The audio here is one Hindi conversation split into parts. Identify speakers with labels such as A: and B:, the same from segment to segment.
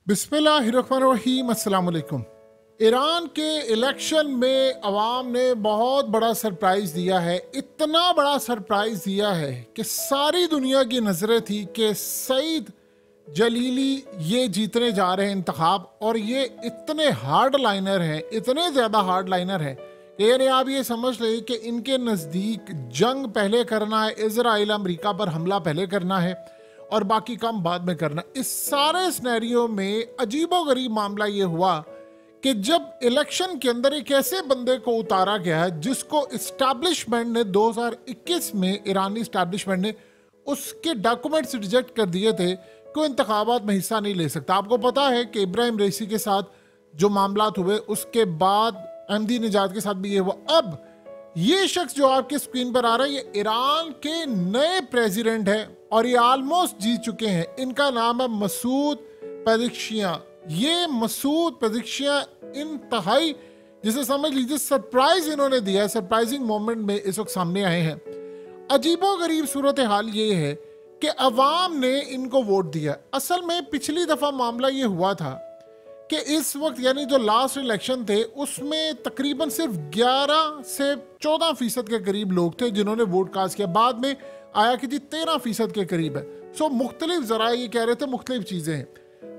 A: बिस्मिल्लाहिर्रहमानिर्रहीम, अस्सलाम वालेकुम। ईरान के इलेक्शन में अवाम ने बहुत बड़ा सरप्राइज़ दिया है। इतना बड़ा सरप्राइज़ दिया है कि सारी दुनिया की नज़रें थी कि सईद जलीली ये जीतने जा रहे हैं इंतखाब, और ये इतने हार्ड लाइनर हैं, इतने ज़्यादा हार्ड लाइनर हैं कि यानी आप ये समझ लें कि इनके नज़दीक जंग पहले करना है, इजराइल अमेरिका पर हमला पहले करना है और बाकी काम बाद में करना। इस सारे सिनेरियो में अजीबोगरीब मामला ये हुआ कि जब इलेक्शन के अंदर एक ऐसे बंदे को उतारा गया है जिसको इस्टेब्लिशमेंट ने 2021 में, ईरानी इस्टेब्लिशमेंट ने उसके डॉक्यूमेंट्स रिजेक्ट कर दिए थे कि वो इंतखाबात में हिस्सा नहीं ले सकता। आपको पता है कि इब्राहिम रईसी के साथ जो मामलात हुए, उसके बाद अहमदी निजाद के साथ भी ये हुआ। अब ये शख्स जो आपके स्क्रीन पर आ रहा है, ये ईरान के नए प्रेसिडेंट है और ये ऑलमोस्ट जीत चुके हैं। इनका नाम है मसूद पेज़ेश्कियान। ये मसूद पेज़ेश्कियान इंतहाई, जिसे समझ लीजिए सरप्राइज इन्होंने दिया है, सरप्राइजिंग मोमेंट में इस वक्त सामने आए हैं। अजीबोगरीब सूरत हाल ये है कि अवाम ने इनको वोट दिया। असल में पिछली दफ़ा मामला ये हुआ था कि इस वक्त यानी जो लास्ट इलेक्शन थे उसमें तकरीबन सिर्फ 11 से 14% के करीब लोग थे जिन्होंने वोट कास्ट किया। बाद में आया कि जी 13% के करीब है। सो मुख्तलिफ ज़रा ये कह रहे थे मुख्तलिफ चीज़ें हैं।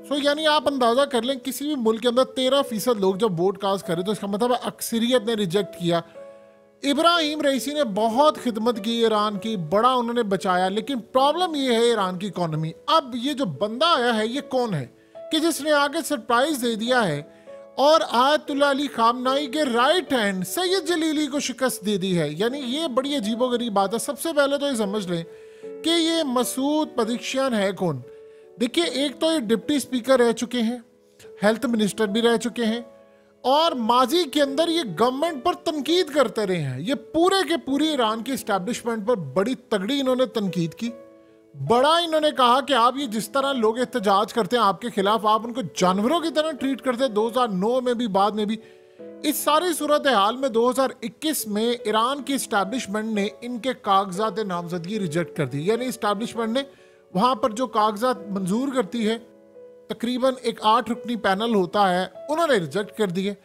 A: सो यानी आप अंदाज़ा कर लें किसी भी मुल्क के अंदर 13% लोग जब वोट कास्ट करे तो इसका मतलब है अक्सरियत ने रिजेक्ट किया। इब्राहिम रईसी ने बहुत खिदमत की ईरान की, बड़ा उन्होंने बचाया, लेकिन प्रॉब्लम ये है ईरान की इकॉनमी। अब ये जो बंदा आया है ये कौन है कि जिसने आगे सरप्राइज दे दिया है और आयतुल्लाह अली खामनाई के राइट हैंड सैयद जलीली को शिकस्त दे दी है। यानी ये बड़ी अजीबोगरीब बात है। सबसे पहले तो ये समझ लें कि ये मसूद पेज़ेश्कियान है कौन। देखिए, एक तो ये डिप्टी स्पीकर रह चुके हैं, हेल्थ मिनिस्टर भी रह चुके हैं और माजी के अंदर ये गवर्नमेंट पर तनकीद करते रहे हैं। ये पूरे के पूरी ईरान की इस्टेब्लिशमेंट पर बड़ी तगड़ी इन्होंने तनकीद की। बड़ा इन्होंने कहा कि आप ये जिस तरह लोग एहतजाज करते हैं आपके खिलाफ, आप उनको जानवरों की तरह ट्रीट करते हैं, 2009 में भी, बाद में भी। इस सारी सूरत हाल में 2021 में ईरान की इस्टेब्लिशमेंट ने इनके कागजात नामजदगी रिजेक्ट कर दी। यानी इस्टेब्लिशमेंट ने वहाँ पर जो कागजात मंजूर करती है, तकरीबन एक 8 रुकनी पैनल होता है, उन्होंने रिजेक्ट कर दिए।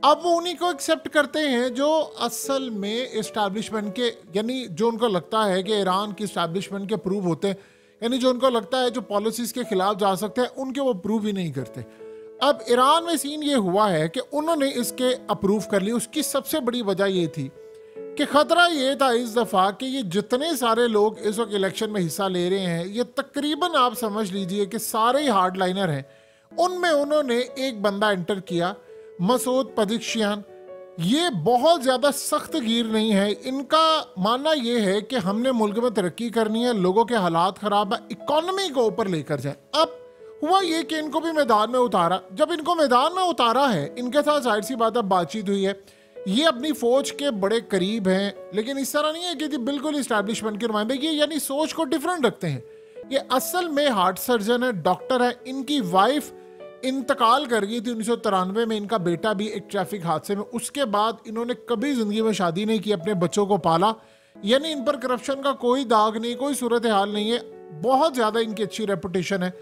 A: अब वो उन्हीं को एक्सेप्ट करते हैं जो असल में इस्टेब्लिशमेंट के, यानी जो उनको लगता है कि ईरान की इस्टेब्लिशमेंट के अप्रूव होते हैं, यानी जो उनको लगता है जो पॉलिसीज के खिलाफ जा सकते हैं उनके वो अप्रूव ही नहीं करते। अब ईरान में सीन ये हुआ है कि उन्होंने इसके अप्रूव कर लिया। उसकी सबसे बड़ी वजह ये थी कि खतरा ये था इस दफ़ा कि ये जितने सारे लोग इस वक्त इलेक्शन में हिस्सा ले रहे हैं, ये तकरीबन आप समझ लीजिए कि सारे ही हार्ड लाइनर हैं। उनमें उन्होंने एक बंदा एंटर किया, मसूद पेज़ेश्कियान। ये बहुत ज़्यादा सख्त गिर नहीं है। इनका मानना ये है कि हमने मुल्क में तरक्की करनी है, लोगों के हालात ख़राब है, इकॉनमी को ऊपर लेकर जाए। अब हुआ ये कि इनको भी मैदान में उतारा। जब इनको मैदान में उतारा है, इनके साथ जाहिर सी बात है बातचीत हुई है, ये अपनी फ़ौज के बड़े करीब हैं, लेकिन इस तरह नहीं है कि बिल्कुल इस्टेब्लिशमेंट के नुमाइंदे। ये यानी सोच को डिफरेंट रखते हैं। ये असल में हार्ट सर्जन है, डॉक्टर है। इनकी वाइफ इंतकाल कर गई थी 1993 में, इनका बेटा भी एक ट्रैफिक हादसे में। उसके बाद इन्होंने कभी ज़िंदगी में शादी नहीं की, अपने बच्चों को पाला। यानी इन पर करप्शन का कोई दाग नहीं, कोई सूरत हाल नहीं है। बहुत ज़्यादा इनकी अच्छी रेपुटेशन है।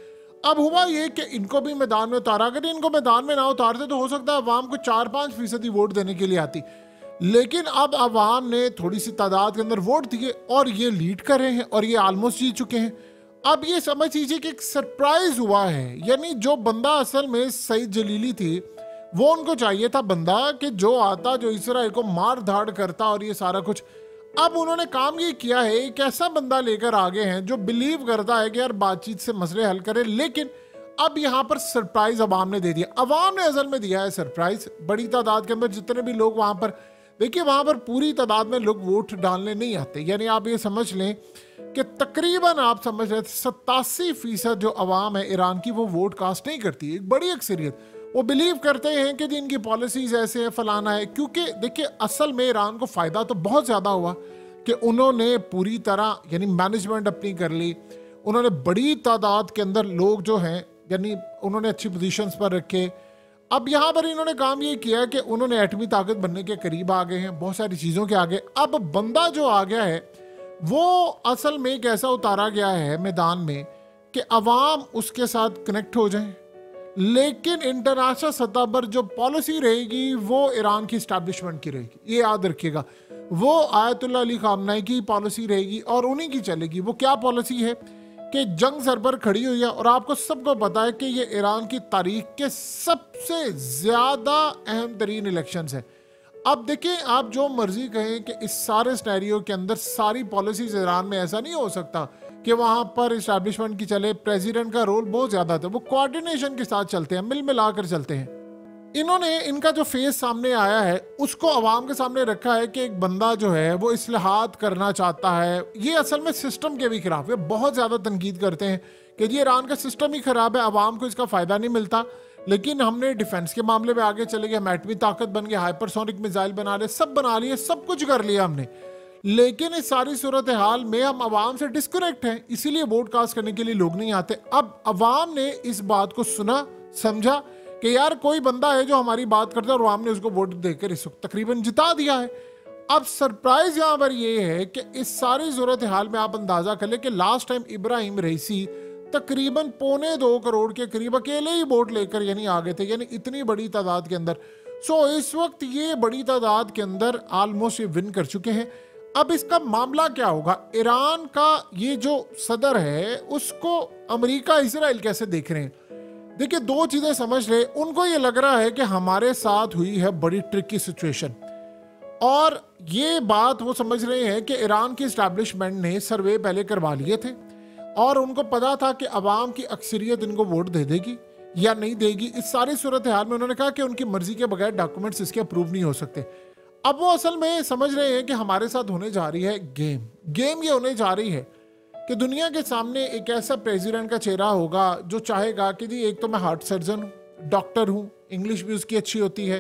A: अब हुआ ये कि इनको भी मैदान में उतारा। अगर इनको मैदान में ना उतारते तो हो सकता है अवाम को 4-5% वोट देने के लिए आती, लेकिन अब अवाम ने थोड़ी सी तादाद के अंदर वोट दिए और ये लीड कर रहे हैं और ये ऑलमोस्ट जीत चुके हैं। अब ये समझ लीजिए कि एक सरप्राइज हुआ है। यानी जो बंदा असल में सईद जलीली थी, वो उनको चाहिए था बंदा कि जो आता, जो इसराइल को मार धाड़ करता और ये सारा कुछ। अब उन्होंने काम ये किया है, एक ऐसा बंदा लेकर आगे हैं जो बिलीव करता है कि यार बातचीत से मसले हल करे। लेकिन अब यहाँ पर सरप्राइज अवाम ने दे दिया। अवाम ने असल में दिया है सरप्राइज। बड़ी तादाद के अंदर जितने भी लोग वहाँ पर, देखिए वहाँ पर पूरी तादाद में लोग वोट डालने नहीं आते। यानी आप ये समझ लें कि तकरीबन आप समझ रहे 87% जो अवाम है ईरान की, वो वोट कास्ट नहीं करती। एक बड़ी अक्सरियत वो बिलीव करते हैं कि जिनकी पॉलिसीज ऐसे हैं, फलाना है। क्योंकि देखिए असल में ईरान को फ़ायदा तो बहुत ज़्यादा हुआ कि उन्होंने पूरी तरह यानी मैनेजमेंट अपनी कर ली। उन्होंने बड़ी तादाद के अंदर लोग जो हैं यानी उन्होंने अच्छी पोजीशंस पर रखे। अब यहाँ पर इन्होंने काम ये किया कि उन्होंने एटमी ताकत बनने के करीब आ गए हैं, बहुत सारी चीज़ों के आगे। अब बंदा जो आ गया है वो असल में एक ऐसा उतारा गया है मैदान में कि अवाम उसके साथ कनेक्ट हो जाए, लेकिन इंटरनेशनल सतह पर जो पॉलिसी रहेगी वो ईरान की स्टैब्लिशमेंट की रहेगी, ये याद रखिएगा। वो आयतुल्लाह अली खामनेई की पॉलिसी रहेगी और उन्हीं की चलेगी। वो क्या पॉलिसी है कि जंग सर पर खड़ी हुई है और आपको सबको पता है कि ये ईरान की तारीख के सबसे ज़्यादा अहम तरीन इलेक्शंस है। अब देखिए, आप जो मर्जी कहें कि इस सारे सिनेरियो के अंदर सारी पॉलिसीज ईरान में ऐसा नहीं हो सकता कि वहाँ पर इस्टेब्लिशमेंट की चले। प्रेसिडेंट का रोल बहुत ज़्यादा था, वो कोऑर्डिनेशन के साथ चलते हैं, मिल मिला कर चलते हैं। इन्होंने इनका जो फेस सामने आया है उसको अवाम के सामने रखा है कि एक बंदा जो है वो इस्लाहात करना चाहता है। ये असल में सिस्टम के भी खिलाफ है, बहुत ज़्यादा तनकीद करते हैं कि जी ईरान का सिस्टम ही ख़राब है, अवाम को इसका फ़ायदा नहीं मिलता। लेकिन हमने डिफेंस के मामले में आगे चले गए, हम एटमी ताकत बन गए, हाइपरसोनिक मिसाइल बना लिए, सब बना लिए, सब कुछ कर लिया हमने। लेकिन इस सारी सूरत हाल में हम अवाम से डिस्कनेक्ट हैं, इसीलिए वोट कास्ट करने के लिए लोग नहीं आते। अब अवाम ने इस बात को सुना, समझा कि यार कोई बंदा है जो हमारी बात करता है और अवाम ने उसको वोट देकर इस वक्त तकरीबन जिता दिया है। अब सरप्राइज यहाँ पर ये है कि इस सारी सूरत हाल में आप अंदाजा कर ले कि लास्ट टाइम इब्राहिम रईसी तकरीबन 1.25 करोड़ के करीब अकेले ही वोट लेकर यानी आ गए थे, यानी इतनी बड़ी तादाद के अंदर। सो इस वक्त ये बड़ी तादाद के अंदर ऑलमोस्ट ये विन कर चुके हैं। अब इसका मामला क्या होगा? ईरान का ये जो सदर है उसको अमेरिका इजराइल कैसे देख रहे हैं? देखिए, दो चीजें समझ रहे। उनको ये लग रहा है कि हमारे साथ हुई है बड़ी ट्रिकी सिचुएशन, और ये बात वो समझ रहे हैं कि ईरान की एस्टैब्लिशमेंट ने सर्वे पहले करवा लिए थे और उनको पता था कि अवाम की अक्सरियत इनको वोट दे देगी या नहीं देगी। इस सारी सूरत हाल में उन्होंने कहा कि उनकी मर्जी के बगैर डॉक्यूमेंट्स इसके अप्रूव नहीं हो सकते। अब वो असल में समझ रहे हैं कि हमारे साथ होने जा रही है गेम ये होने जा रही है कि दुनिया के सामने एक ऐसा प्रेसिडेंट का चेहरा होगा जो चाहेगा कि जी एक तो मैं हार्ट सर्जन हूँ, डॉक्टर हूँ, इंग्लिश भी उसकी अच्छी होती है,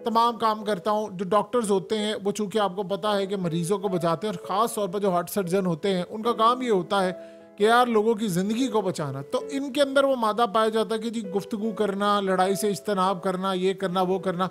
A: तमाम काम करता हूँ। जो डॉक्टर्स होते हैं वो चूँकि आपको पता है कि मरीजों को बचाते हैं, और ख़ास तौर पर जो हार्ट सर्जन होते हैं उनका काम ये होता है कि यार लोगों की ज़िंदगी को बचाना। तो इनके अंदर वो मादा पाया जाता है कि जी गुफ्तगू करना, लड़ाई से इज्तनाब करना, ये करना वो करना।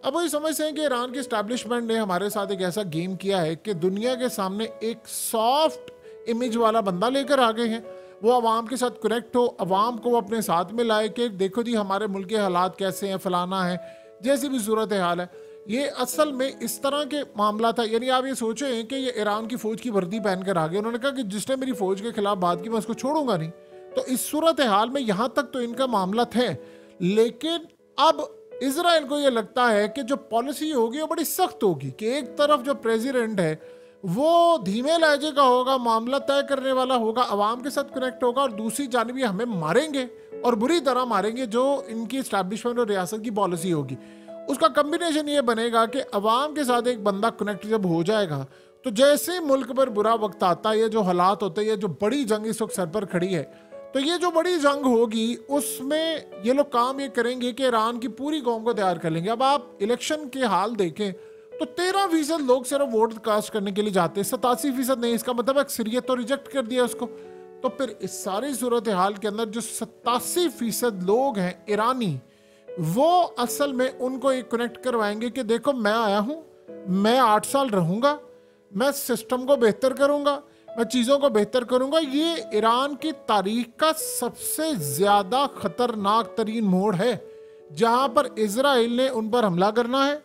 A: अब वही समझते हैं कि ईरान की एस्टैब्लिशमेंट ने हमारे साथ एक ऐसा गेम किया है कि दुनिया के सामने एक सॉफ्ट इमेज वाला बंदा लेकर आ गए हैं। वो अवाम के साथ कनेक्ट हो, अवाम को अपने साथ में लाए कि देखो जी हमारे मुल्क के हालात कैसे हैं, फलाना है, जैसी भी सूरत हाल है। ये असल में इस तरह के मामला था। यानी आप ये सोचें कि ये ईरान की फ़ौज की वर्दी पहन कर आ गए। उन्होंने कहा कि जिसने मेरी फ़ौज के खिलाफ बात की मैं उसको छोड़ूंगा नहीं। तो इस सूरत हाल में यहाँ तक तो इनका मामला थे। लेकिन अब इजराइल को ये लगता है कि जो पॉलिसी होगी वो बड़ी सख्त होगी, कि एक तरफ जो प्रेसिडेंट है वो धीमे लहजे का होगा, मामला तय करने वाला होगा, अवाम के साथ कनेक्ट होगा, और दूसरी जानिब ये हमें मारेंगे और बुरी तरह मारेंगे जो इनकी इस्टेब्लिशमेंट और रियासत की पॉलिसी होगी। उसका कम्बिनेशन ये बनेगा कि अवाम के साथ एक बंदा कनेक्ट जब हो जाएगा तो जैसे मुल्क पर बुरा वक्त आता है, ये जो हालात होते हैं, ये जो बड़ी जंग इस वक्त सर पर खड़ी है, तो ये जो बड़ी जंग होगी उसमें ये लोग काम ये करेंगे कि ईरान की पूरी कौम को तैयार कर लेंगे। अब आप इलेक्शन के हाल देखें तो 13% लोग सिर्फ वोट कास्ट करने के लिए जाते हैं, 87% नहीं। इसका मतलब अक्सरियत तो रिजेक्ट कर दिया उसको। तो फिर इस सारी सूरत हाल के अंदर जो 87% लोग हैं ईरानी, वो असल में उनको एक कनेक्ट करवाएंगे कि देखो मैं आया हूं, मैं 8 साल रहूंगा, मैं सिस्टम को बेहतर करूंगा, मैं चीज़ों को बेहतर करूंगा। ये ईरान की तारीख का सबसे ज़्यादा खतरनाक तरीन मोड़ है, जहां पर इजराइल ने उन पर हमला करना है,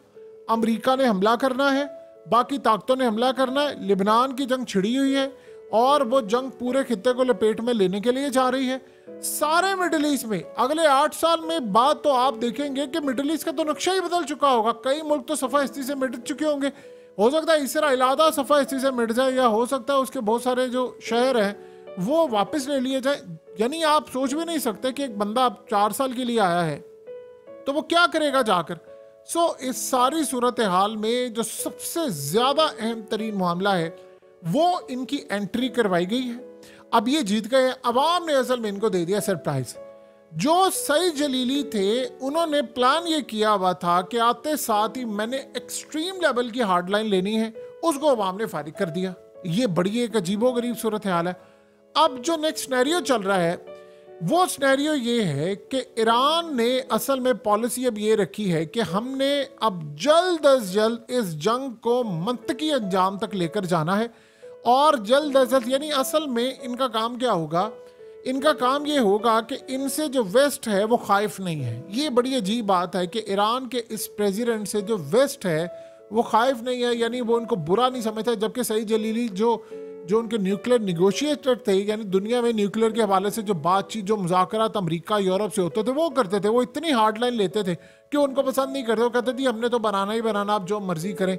A: अमेरिका ने हमला करना है, बाकी ताकतों ने हमला करना है। लिबनान की जंग छिड़ी हुई है और वो जंग पूरे खित्ते को लपेट में लेने के लिए जा रही है। सारे मिडिल ईस्ट में अगले 8 साल में बाद तो आप देखेंगे कि मिडिल ईस्ट का तो नक्शा ही बदल चुका होगा। कई मुल्क तो सफ़ाहिस्ती से मिट चुके होंगे। हो सकता है इसराइल आधा सफ़ाहिस्ती से मिट जाए, या हो सकता है उसके बहुत सारे जो शहर हैं वो वापस ले लिए जाए। यानी आप सोच भी नहीं सकते कि एक बंदा 4 साल के लिए आया है तो वो क्या करेगा जाकर। इस सारी सूरत हाल में जो सबसे ज़्यादा अहम तरीन मामला है वो इनकी एंट्री करवाई गई है। अब ये जीत गए, अवाम ने असल में इनको दे दिया सरप्राइज। जो सही जलीली थे उन्होंने प्लान ये किया हुआ था कि आते साथ ही मैंने एक्सट्रीम लेवल की हार्ड लाइन लेनी है, उसको अवाम ने फारिग कर दिया। ये बड़ी एक अजीबो गरीब सूरत हाल है। अब जो नेक्स्ट सिनेरियो चल रहा है वो सिनेरियो ये है कि ईरान ने असल में पॉलिसी अब ये रखी है कि हमने अब जल्द अज जल्द इस जंग को मंतकी अंजाम तक लेकर जाना है। और जल्द अज जल्द यानी असल में इनका काम क्या होगा, इनका काम ये होगा कि इनसे जो वेस्ट है वो खाइफ नहीं है। ये बड़ी अजीब बात है कि ईरान के इस प्रेसिडेंट से जो वेस्ट है वो खाइफ नहीं है, यानी वो उनको बुरा नहीं समझता। जबकि सईद जलीली जो उनके न्यूक्लियर निगोशिएटर थे, यानी दुनिया में न्यूक्लियर के हवाले से जो बातचीत, जो मुज़ाकरात अमेरिका यूरोप से होते थे वो करते थे, वो इतनी हार्ड लाइन लेते थे कि उनको पसंद नहीं करते। वो कहते थे हमने तो बनाना ही बनाना, आप जो मर्जी करें।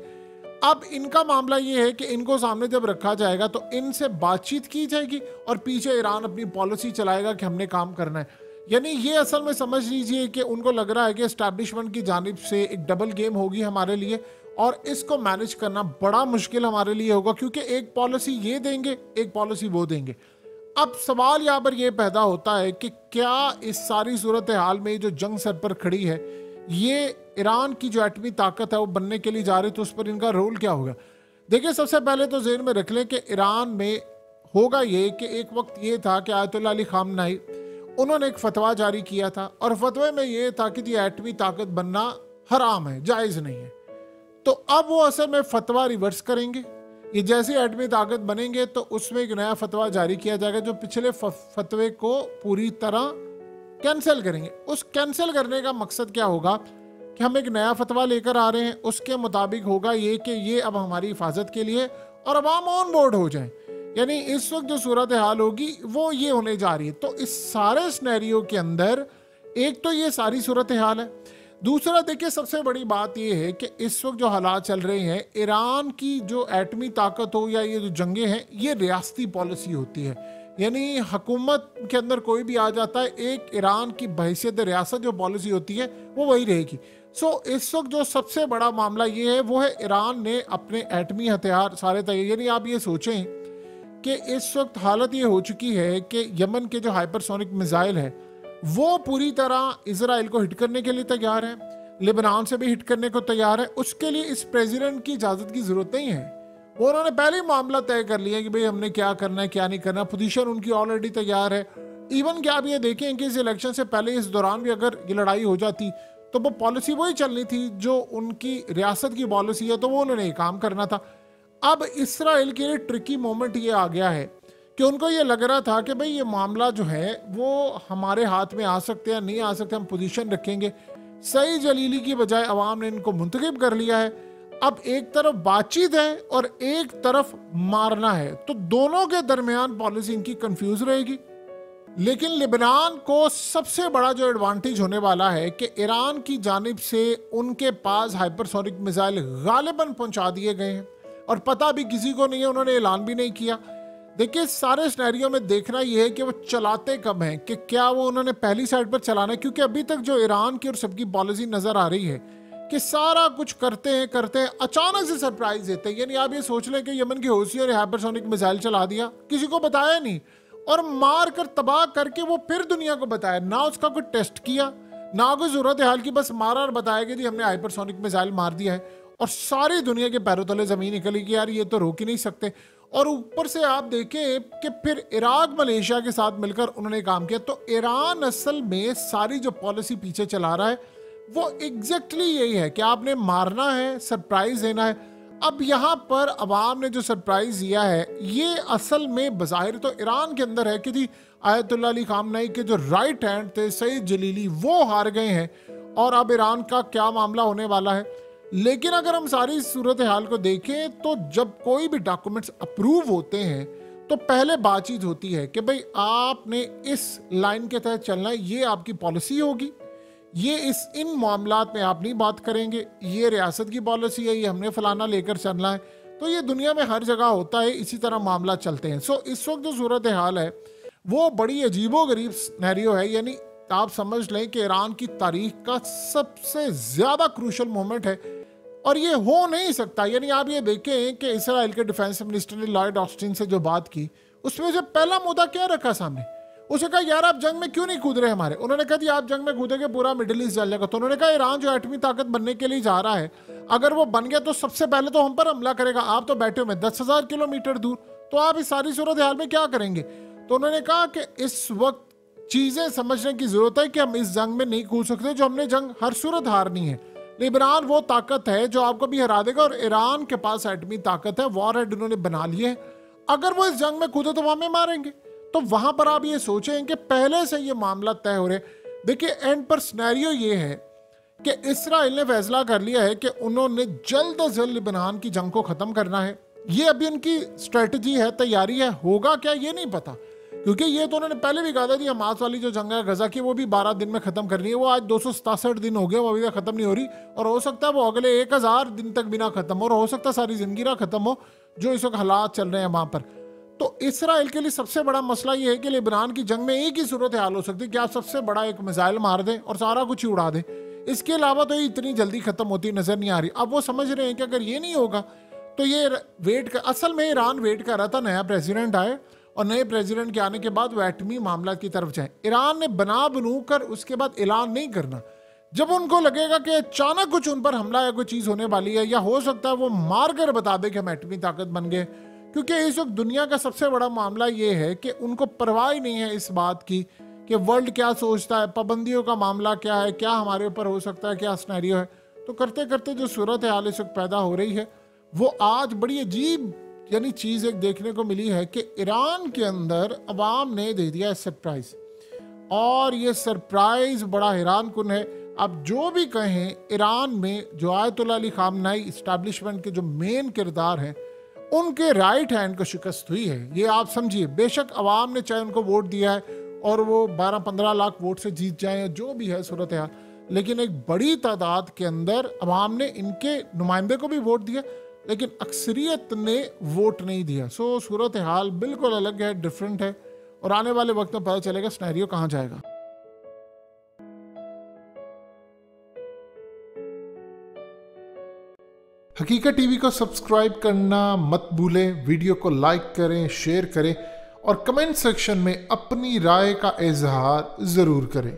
A: अब इनका मामला ये है कि इनको सामने जब रखा जाएगा तो इनसे बातचीत की जाएगी और पीछे ईरान अपनी पॉलिसी चलाएगा कि हमने काम करना है। यानी ये असल में समझ लीजिए कि उनको लग रहा है कि एस्टैब्लिशमेंट की जानिब से एक डबल गेम होगी हमारे लिए, और इसको मैनेज करना बड़ा मुश्किल हमारे लिए होगा, क्योंकि एक पॉलिसी ये देंगे, एक पॉलिसी वो देंगे। अब सवाल यहाँ पर यह पैदा होता है कि क्या इस सारी सूरत हाल में जो जंग सर पर खड़ी है, ये ईरान की जो एटमी ताकत है वो बनने के लिए जा रही, तो उस पर इनका रोल क्या होगा। देखिए, सबसे पहले तो ज़हन में रख लें कि ईरान में होगा ये कि एक वक्त ये था कि आयतुल्लाह अली खामनाई उन्होंने एक फतवा जारी किया था, और फतवे में ये था कि जी एटमी ताकत बनना हराम है, जायज़ नहीं है। तो अब वो असल में फतवा रिवर्स करेंगे। ये जैसे एटमी ताकत बनेंगे तो उसमें एक नया फतवा जारी किया जाएगा जो पिछले फतवे को पूरी तरह कैंसिल करेंगे। उस कैंसिल करने का मकसद क्या होगा कि हम एक नया फतवा लेकर आ रहे हैं, उसके मुताबिक होगा ये कि ये अब हमारी हिफाजत के लिए, और अवाम ऑन बोर्ड हो जाए। यानी इस वक्त जो सूरत हाल होगी वो ये होने जा रही है। तो इस सारे सिनेरियो के अंदर एक तो ये सारी सूरत हाल है। दूसरा, देखिए, सबसे बड़ी बात यह है कि इस वक्त जो हालात चल रहे हैं, ईरान की जो एटमी ताकत हो या ये जो जंगें हैं, ये रियासती पॉलिसी होती है। यानी हुकूमत के अंदर कोई भी आ जाता है, एक ईरान की बहैसियत रियासत जो पॉलिसी होती है वो वही रहेगी। इस वक्त जो सबसे बड़ा मामला ये है वो है ईरान ने अपने एटमी हथियार सारे तैयार। यानी आप ये सोचें कि इस वक्त हालत ये हो चुकी है कि यमन के जो हाइपरसोनिक मिसाइल है वो पूरी तरह इजराइल को हिट करने के लिए तैयार है, लेबनान से भी हिट करने को तैयार है। उसके लिए इस प्रेसिडेंट की इजाज़त की ज़रूरत नहीं है। वो उन्होंने पहले ही मामला तय कर लिया कि भाई हमने क्या करना है क्या नहीं करना, पोजीशन उनकी ऑलरेडी तैयार है। इवन क्या आप ये देखें कि इस इलेक्शन से पहले, इस दौरान भी अगर ये लड़ाई हो जाती तो वो पॉलिसी वही चलनी थी जो उनकी रियासत की पॉलिसी है, तो वो उन्होंने ये काम करना था। अब इसराइल के लिए ट्रिकी मोमेंट ये आ गया है कि उनको ये लग रहा था कि भाई ये मामला जो है वो हमारे हाथ में आ सकते हैं, नहीं आ सकते, हम पोजीशन रखेंगे। सईद जलीली की बजाय अवाम ने इनको मुंतखब कर लिया है। अब एक तरफ बातचीत है और एक तरफ मारना है, तो दोनों के दरमियान पॉलिसी इनकी कंफ्यूज रहेगी। लेकिन लेबनान को सबसे बड़ा जो एडवांटेज होने वाला है कि ईरान की जानिब से उनके पास हाइपरसोनिक मिसाइल गालिबन पहुंचा दिए गए हैं और पता भी किसी को नहीं है, उन्होंने ऐलान भी नहीं किया। देखिए, सारे सिनेरियो में देखना यह है कि वो चलाते कब हैं, कि क्या वो उन्होंने पहली साइड पर चलाना है, क्योंकि अभी तक जो ईरान की और सबकी पॉलिसी नजर आ रही है कि सारा कुछ करते हैं अचानक से सरप्राइज देते हैं। यानी आप ये सोच लें कि यमन की हौसियों ने हाइपरसोनिक मिसाइल चला दिया, किसी को बताया नहीं, और मार कर तबाह करके वो फिर दुनिया को बताया, ना उसका कोई टेस्ट किया, ना कोई जरूरत हाल की, बस मारा और बताया कि जी हमने हाइपरसोनिक मिसाइल मार दिया है, और सारी दुनिया के पैरों तले जमीन निकली कि यार ये तो रोक ही नहीं सकते। और ऊपर से आप देखें कि फिर इराक मलेशिया के साथ मिलकर उन्होंने काम किया। तो ईरान असल में सारी जो पॉलिसी पीछे चला रहा है वो एग्जैक्टली यही है कि आपने मारना है, सरप्राइज देना है। अब यहाँ पर अवाम ने जो सरप्राइज दिया है ये असल में बज़ाहिर तो ईरान के अंदर है कि जी आयतुल्लाह अली खामनेई के जो राइट हैंड थे सईद जलीली वो हार गए हैं, और अब ईरान का क्या मामला होने वाला है। लेकिन अगर हम सारी सूरत हाल को देखें तो जब कोई भी डॉक्यूमेंट्स अप्रूव होते हैं तो पहले बातचीत होती है कि भाई आपने इस लाइन के तहत चलना है, ये आपकी पॉलिसी होगी, ये इन मामलात में आप नहीं बात करेंगे, ये रियासत की पॉलिसी है, ये हमने फलाना लेकर चलना है। तो ये दुनिया में हर जगह होता है, इसी तरह मामला चलते हैं। इस वक्त जो सूरत हाल है वो बड़ी अजीबो गरीब सिनेरियो है। यानी आप समझ लें कि ईरान की तारीख का सबसे ज्यादा क्रूशल मोमेंट है और ये हो नहीं सकता। यानी आप ये देखें कि इसराइल के डिफेंस मिनिस्टर ने लॉयड ऑस्टिन से जो बात की उसमें से पहला मुद्दा क्या रखा सामने, उसे कहा यार आप जंग में क्यों नहीं कूद रहे हमारे। उन्होंने कहा जी आप जंग में कूदेंगे पूरा मिडिल ईस्ट जल जाएगा। तो उन्होंने कहा ईरान जो एटमी ताकत बनने के लिए जा रहा है, अगर वो बन गया तो सबसे पहले तो हम पर हमला करेगा। आप तो बैठे हुए 10,000 किलोमीटर दूर, तो आप इस सारी सूरत हाल में क्या करेंगे। तो उन्होंने कहा कि इस वक्त चीजें समझने की जरूरत है कि हम इस जंग में नहीं कूद सकते, जो हमने जंग हर सूरत हारनी है। लेबनान वो ताकत है जो आपको भी हरा देगा, और ईरान के पास एटमी ताकत है, वॉर हेड उन्होंने बना लिए है। अगर वो इस जंग में कूदे तो वो हमें मारेंगे। तो वहां पर आप ये सोचें कि पहले से ये मामला तय हो रहे। देखिए एंड पर सिनेरियो ये है कि इस्राइल ने फैसला कर लिया है कि उन्होंने जल्द अज जल्द लेबनान की जंग को खत्म करना है। ये अभी उनकी स्ट्रेटजी है, तैयारी है, होगा क्या ये नहीं पता, क्योंकि ये तो उन्होंने पहले भी कहा था कि हमास वाली जो जंग है गजा की वो भी 12 दिन में खत्म करनी है। वो आज 267 दिन हो गए, वो अभी तक खत्म नहीं हो रही, और हो सकता है वो अगले 1000 दिन तक बिना खत्म हो, और हो सकता है सारी जिंदगी ना खत्म हो, जो इस वक्त हालात चल रहे हैं वहां पर। तो इसराइल के लिए सबसे बड़ा मसला ये है कि लेबनान की जंग में एक ही सूरत हाल हो सकती है कि आप सबसे बड़ा एक मिसाइल मार दें और सारा कुछ ही उड़ा दें। इसके अलावा तो ये इतनी जल्दी खत्म होती नजर नहीं आ रही। अब वो समझ रहे हैं कि अगर ये नहीं होगा तो ये वेट कर, असल में ईरान वेट कर रहा था नया प्रेसिडेंट आए, और नए प्रेसिडेंट के आने के बाद वो एटमी मामला की तरफ जाए। ईरान ने बनू कर उसके बाद ऐलान नहीं करना। जब उनको लगेगा कि अचानक कुछ उन पर हमला या कोई चीज होने वाली है, या हो सकता है वो मार कर बता दे कि हम एटमी ताकत बन गए, क्योंकि इस वक्त दुनिया का सबसे बड़ा मामला ये है कि उनको परवाह ही नहीं है इस बात की कि वर्ल्ड क्या सोचता है, पाबंदियों का मामला क्या है, क्या हमारे ऊपर हो सकता है, क्या सिनेरियो है। तो करते करते जो सूरत हाल इस वक्त पैदा हो रही है वो आज बड़ी अजीब यानी चीज़ एक देखने को मिली है कि ईरान के अंदर अवाम ने दे दिया सरप्राइज, और ये सरप्राइज बड़ा हैरान कुन है। अब जो भी कहें, ईरान में जो आयतुल्लाह अली खामनेई इस्टेब्लिशमेंट के जो मेन किरदार हैं उनके राइट हैंड को शिकस्त हुई है, ये आप समझिए। बेशक अवाम ने चाहे उनको वोट दिया है और वो 12-15 लाख वोट से जीत जाए, जो भी है सूरत हाल, लेकिन एक बड़ी तादाद के अंदर अवाम ने इनके नुमाइंदे को भी वोट दिया, लेकिन अक्सरियत ने वोट नहीं दिया। सो सूरत हाल बिल्कुल अलग है, डिफरेंट है, और आने वाले वक्त में पता चलेगा सिनेरियो कहाँ जाएगा। हकीकत टीवी को सब्सक्राइब करना मत भूलें, वीडियो को लाइक करें, शेयर करें, और कमेंट सेक्शन में अपनी राय का इजहार जरूर करें।